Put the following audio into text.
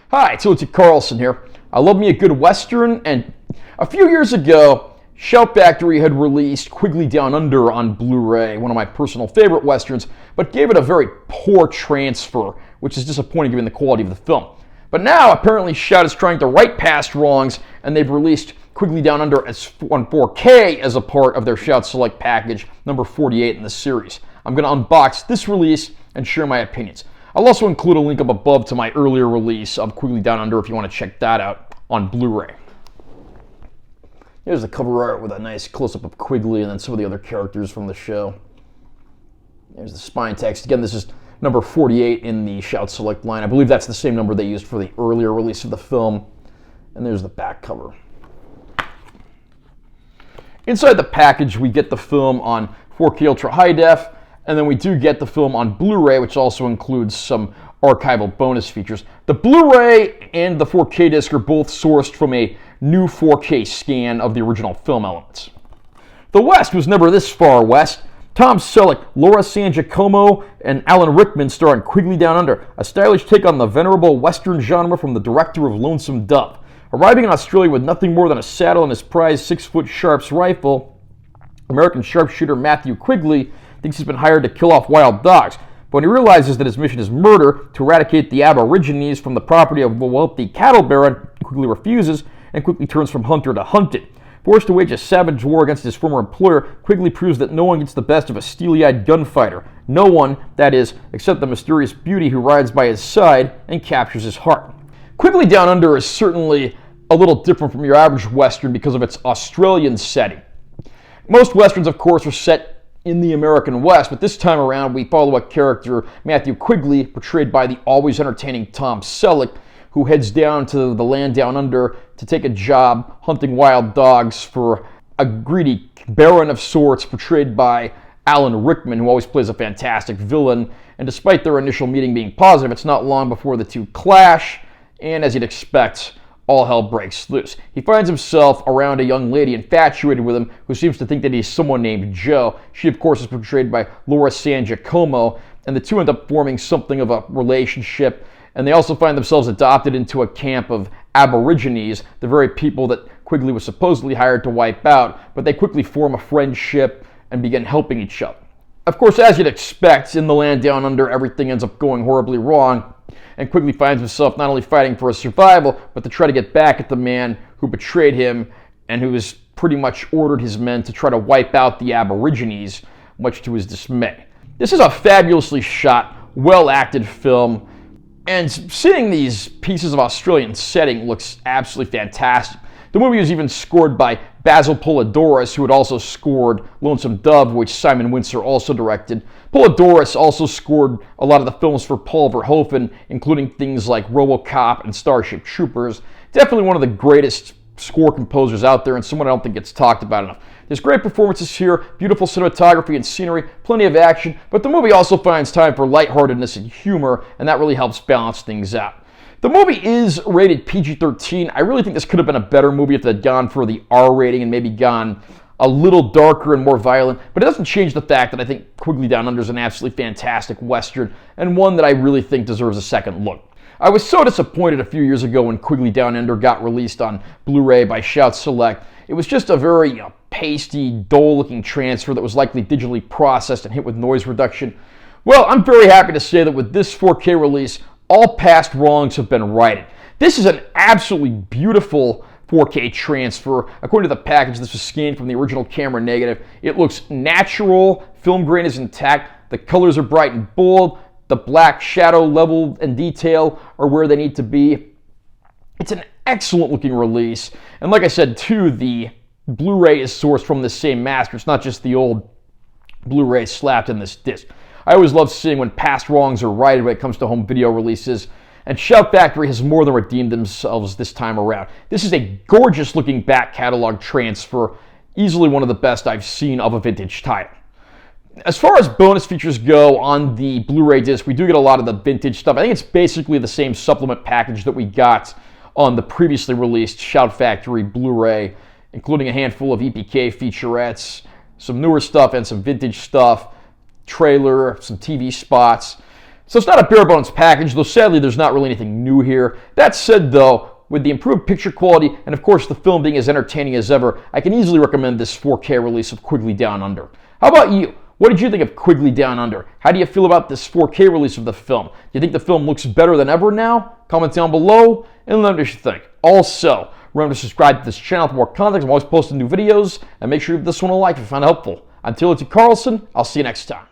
Hi, Tilly Carlson here. I love me a good Western, and a few years ago, Shout Factory had released Quigley Down Under on Blu-ray, one of my personal favorite Westerns, but gave it a very poor transfer, which is disappointing given the quality of the film. But now, apparently, Shout is trying to right past wrongs, and they've released Quigley Down Under on 4K as a part of their Shout Select package, number 48 in the series. I'm going to unbox this release and share my opinions. I'll also include a link up above to my earlier release of Quigley Down Under if you want to check that out on Blu-ray. Here's the cover art with a nice close-up of Quigley and then some of the other characters from the show. There's the spine text. Again, this is number 48 in the Shout Select line. I believe that's the same number they used for the earlier release of the film. And there's the back cover. Inside the package, we get the film on 4K Ultra High Def, and then we do get the film on Blu-ray, which also includes some archival bonus features. The Blu-ray and the 4K disc are both sourced from a new 4K scan of the original film elements. The West was never this far west. Tom Selleck, Laura San Giacomo, and Alan Rickman star in Quigley Down Under, a stylish take on the venerable Western genre from the director of Lonesome Dove. Arriving in Australia with nothing more than a saddle and his prized 6-foot Sharps rifle, American sharpshooter Matthew Quigley thinks he's been hired to kill off wild dogs. But when he realizes that his mission is murder to eradicate the Aborigines from the property of a wealthy cattle baron, Quigley refuses and quickly turns from hunter to hunted. Forced to wage a savage war against his former employer, Quigley proves that no one gets the best of a steely-eyed gunfighter. No one, that is, except the mysterious beauty who rides by his side and captures his heart. Quigley Down Under is certainly a little different from your average Western because of its Australian setting. Most Westerns, of course, are set in the American West, but this time around we follow a character, Matthew Quigley, portrayed by the always entertaining Tom Selleck, who heads down to the land down under to take a job hunting wild dogs for a greedy baron of sorts, portrayed by Alan Rickman, who always plays a fantastic villain. And despite their initial meeting being positive, it's not long before the two clash, and as you'd expect, all hell breaks loose. He finds himself around a young lady infatuated with him who seems to think that he's someone named Joe. She, of course, is portrayed by Laura San Giacomo, and the two end up forming something of a relationship, and they also find themselves adopted into a camp of Aborigines, the very people that Quigley was supposedly hired to wipe out, but they quickly form a friendship and begin helping each other. Of course, as you'd expect, in the land down under, everything ends up going horribly wrong, and Quigley finds himself not only fighting for his survival, but to try to get back at the man who betrayed him and who has pretty much ordered his men to try to wipe out the Aborigines, much to his dismay. This is a fabulously shot, well-acted film, and seeing these pieces of Australian setting looks absolutely fantastic. The movie was even scored by Basil Polidoris, who had also scored Lonesome Dove, which Simon Windsor also directed. Polidoris also scored a lot of the films for Paul Verhoeven, including things like RoboCop and Starship Troopers. Definitely one of the greatest score composers out there, and someone I don't think gets talked about enough. There's great performances here, beautiful cinematography and scenery, plenty of action, but the movie also finds time for lightheartedness and humor, and that really helps balance things out. The movie is rated PG-13. I really think this could have been a better movie if it had gone for the R rating and maybe gone a little darker and more violent, but it doesn't change the fact that I think Quigley Down Under is an absolutely fantastic Western, and one that I really think deserves a second look. I was so disappointed a few years ago when Quigley Down Under got released on Blu-ray by Shout Select. It was just a very pasty, dull-looking transfer that was likely digitally processed and hit with noise reduction. Well, I'm very happy to say that with this 4K release, all past wrongs have been righted. This is an absolutely beautiful 4K transfer. According to the package, this was scanned from the original camera negative. It looks natural, film grain is intact, the colors are bright and bold, the black shadow level and detail are where they need to be. It's an excellent looking release. And like I said too, the Blu-ray is sourced from the same master. It's not just the old Blu-ray slapped in this disc. I always love seeing when past wrongs are righted when it comes to home video releases. And Shout Factory has more than redeemed themselves this time around. This is a gorgeous looking back catalog transfer, easily one of the best I've seen of a vintage title. As far as bonus features go on the Blu-ray disc, we do get a lot of the vintage stuff. I think it's basically the same supplement package that we got on the previously released Shout Factory Blu-ray, including a handful of EPK featurettes, some newer stuff and some vintage stuff, trailer, some TV spots. So it's not a bare bones package, though sadly there's not really anything new here. That said though, with the improved picture quality and of course the film being as entertaining as ever, I can easily recommend this 4K release of Quigley Down Under. How about you? What did you think of Quigley Down Under? How do you feel about this 4K release of the film? Do you think the film looks better than ever now? Comment down below and let me know what you think. Also, remember to subscribe to this channel for more content. I'm always posting new videos, and make sure you give this one a like if you found it helpful. Until it's Carlson, I'll see you next time.